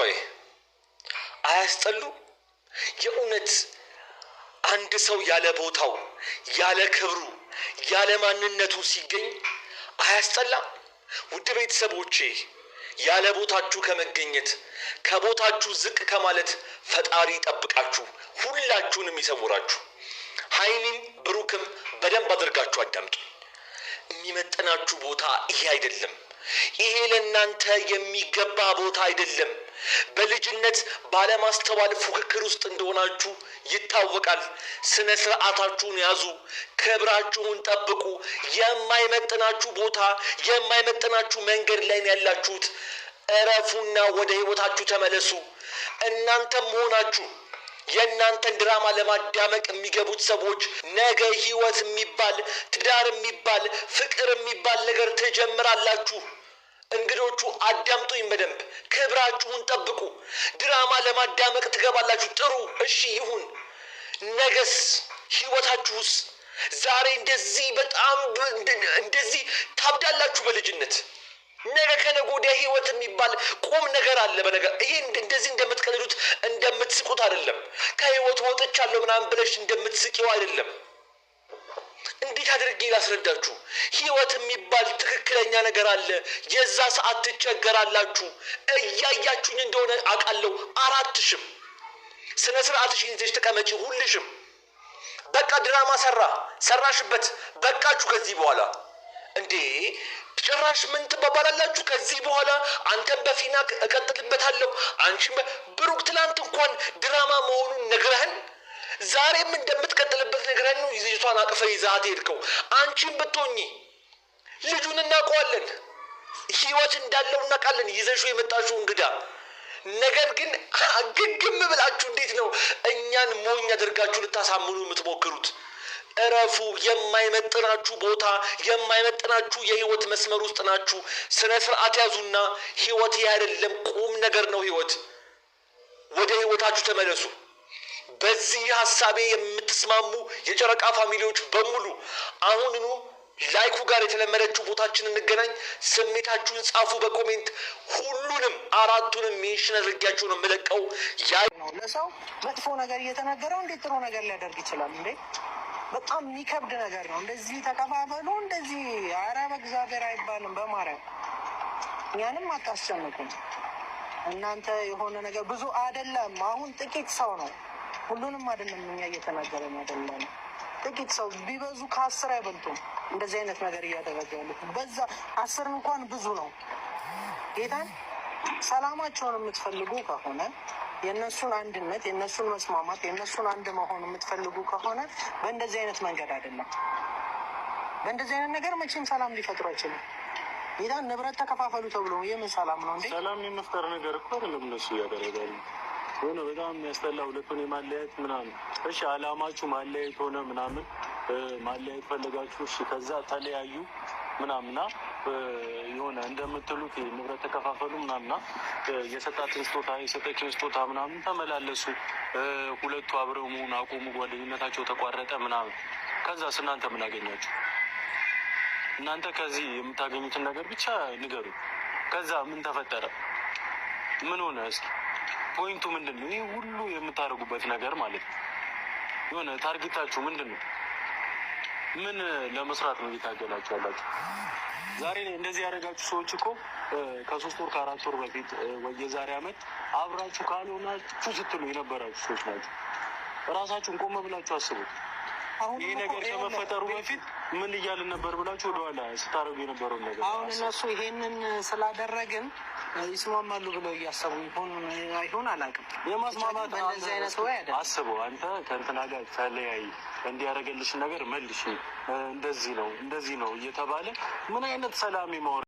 ቆይ አያስጠሉ? የእውነት አንድ ሰው ያለ ቦታው ያለ ክብሩ ያለ ማንነቱ ሲገኝ አያስጠላም? ውድ ቤተሰቦቼ ያለ ቦታችሁ ከመገኘት ከቦታችሁ ዝቅ ከማለት ፈጣሪ ይጠብቃችሁ፣ ሁላችሁንም ይሰውራችሁ። ሀይሚም ብሩክም በደንብ አድርጋችሁ አዳምጡ። የሚመጥናችሁ ቦታ ይሄ አይደለም። ይሄ ለእናንተ የሚገባ ቦታ አይደለም። በልጅነት ባለማስተዋል ፉክክር ውስጥ እንደሆናችሁ ይታወቃል። ስነ ስርዓታችሁን ያዙ፣ ክብራችሁን ጠብቁ። የማይመጥናችሁ ቦታ የማይመጥናችሁ መንገድ ላይ ያላችሁት እረፉና ወደ ህይወታችሁ ተመለሱ። እናንተም ሆናችሁ የእናንተን ድራማ ለማዳመቅ የሚገቡት ሰዎች ነገ ህይወት የሚባል ትዳር የሚባል ፍቅር የሚባል ነገር ትጀምራላችሁ። እንግዶቹ አዳምጡኝ በደንብ። ክብራችሁን ጠብቁ። ድራማ ለማዳመቅ ትገባላችሁ፣ ጥሩ እሺ ይሁን። ነገስ ህይወታችሁስ? ዛሬ እንደዚህ በጣም እንደዚህ ታብዳላችሁ በልጅነት። ነገ ከነገ ወዲያ ህይወት የሚባል ቁም ነገር አለ። በነገር ይሄ እንደዚህ እንደምትቀልዱት እንደምትስቁት አይደለም። ከህይወት ወጥቻለሁ ምናምን ብለሽ እንደምትስቂው አይደለም። እንዴት አድርጌ ላስረዳችሁ? ህይወት የሚባል ትክክለኛ ነገር አለ። የዛ ሰዓት ትቸገራላችሁ። እያያችሁኝ እንደሆነ አውቃለሁ። አራትሽም ስነ ስርዓትሽን ይዘሽ ተቀመጪ። ሁልሽም በቃ ድራማ ሰራሽበት። በቃችሁ። ከዚህ በኋላ እንዴ ጭራሽ ምን ትባባላላችሁ? ከዚህ በኋላ አንተም በፊና እቀጥልበታለሁ፣ አንቺም ብሩክ ትላንት እንኳን ድራማ መሆኑን ነግረህን ዛሬም እንደምትቀጥልበት ነግረህን ነው ልጅቷን አቅፈ ይዛት ሄድከው። አንቺም ብትሆኚ ልጁን እናውቀዋለን፣ ህይወት እንዳለው እናውቃለን፣ ይዘሽው የመጣሽው እንግዳ። ነገር ግን ግግም ብላችሁ እንዴት ነው እኛን ሞኝ አድርጋችሁ ልታሳምኑ የምትሞክሩት? እረፉ። የማይመጥናችሁ ቦታ የማይመጥናችሁ የህይወት መስመር ውስጥ ናችሁ። ስነ ስርዓት ያዙና ህይወት አይደለም ቁም ነገር ነው ህይወት። ወደ ህይወታችሁ ተመለሱ። በዚህ ሀሳቤ የምትስማሙ የጨረቃ ፋሚሊዎች በሙሉ አሁንኑ ላይኩ ጋር የተለመደችው ቦታችን እንገናኝ። ስሜታችሁን ጻፉ በኮሜንት። ሁሉንም አራቱንም ሜንሽን አድርጊያችሁ ነው የምለቀው። ለሰው መጥፎ ነገር እየተነገረው እንዴት ጥሩ ነገር ሊያደርግ ይችላል እንዴ? በጣም የሚከብድ ነገር ነው። እንደዚህ ተቀባበሉ፣ እንደዚህ ኧረ በእግዚአብሔር አይባልም። በማርያም እኛንም አታስጨንቁም። እናንተ የሆነ ነገር ብዙ አይደለም። አሁን ጥቂት ሰው ነው፣ ሁሉንም አይደለም እኛ እየተናገረን አይደለም። ጥቂት ሰው ቢበዙ ከ10 አይበልጡም እንደዚህ አይነት ነገር እያደረገ ያሉት። በዛ 10 እንኳን ብዙ ነው። ጌታን ሰላማቸውን የምትፈልጉ ከሆነ የእነሱን አንድነት የእነሱን መስማማት የእነሱን አንድ መሆን የምትፈልጉ ከሆነ በእንደዚህ አይነት መንገድ አይደለም። በእንደዚህ አይነት ነገር መቼም ሰላም ሊፈጥሩ አይችልም። ጌታን ንብረት ተከፋፈሉ ተብሎ የምን ሰላም ነው እንዴ? ሰላም የመፍጠር ነገር እኮ አይደለም እነሱ እያደረጋሉ። ሆነ በጣም የሚያስጠላ ሁለቱን የማለያየት ምናምን። እሺ አላማችሁ ማለያየት ሆነ ምናምን ማለያየት ፈለጋችሁ፣ እሺ ከዛ ተለያዩ ምናምና የሆነ እንደምትሉት ንብረት ተከፋፈሉ ምናምና የሰጣትን ስጦታ የሰጠችን ስጦታ ምናምን ተመላለሱ። ሁለቱ አብረው መሆን አቆሙ፣ ጓደኝነታቸው ተቋረጠ ምናምን። ከዛስ እናንተ ምን አገኛችሁ? እናንተ ከዚህ የምታገኙትን ነገር ብቻ ንገሩ። ከዛ ምን ተፈጠረ? ምን ሆነ? እስኪ ፖይንቱ ምንድን ነው? ይህ ሁሉ የምታደርጉበት ነገር ማለት ነው። የሆነ ታርጌታችሁ ምንድን ነው? ምን ለመስራት ነው እየታገላችሁ ያላችሁ? ዛሬ እንደዚህ ያደረጋችሁ ሰዎች እኮ ከ3 ወር ከ4 ወር በፊት ወይ የዛሬ ዓመት አብራችሁ ካልሆናችሁ ስትሉ የነበራችሁ ሰዎች ናቸው። እራሳችሁን ቆም ብላችሁ አስቡት። ይህ ነገር ከመፈጠሩ በፊት ምን እያልን ነበር ብላችሁ ወደኋላ ስታደርጉ የነበረውን ነገር። አሁን እነሱ ይሄንን ስላደረግን ይስማማሉ ብለው እያሰቡ ይሆን አላውቅም። የማስማማት በእንደዚህ አይነት ወይ አይደል? አስበው አንተ ከእንትና ጋር ተለያይ እንዲያደርግልሽ ነገር መልሽ፣ እንደዚህ ነው እየተባለ ምን አይነት ሰላም ይመጣ?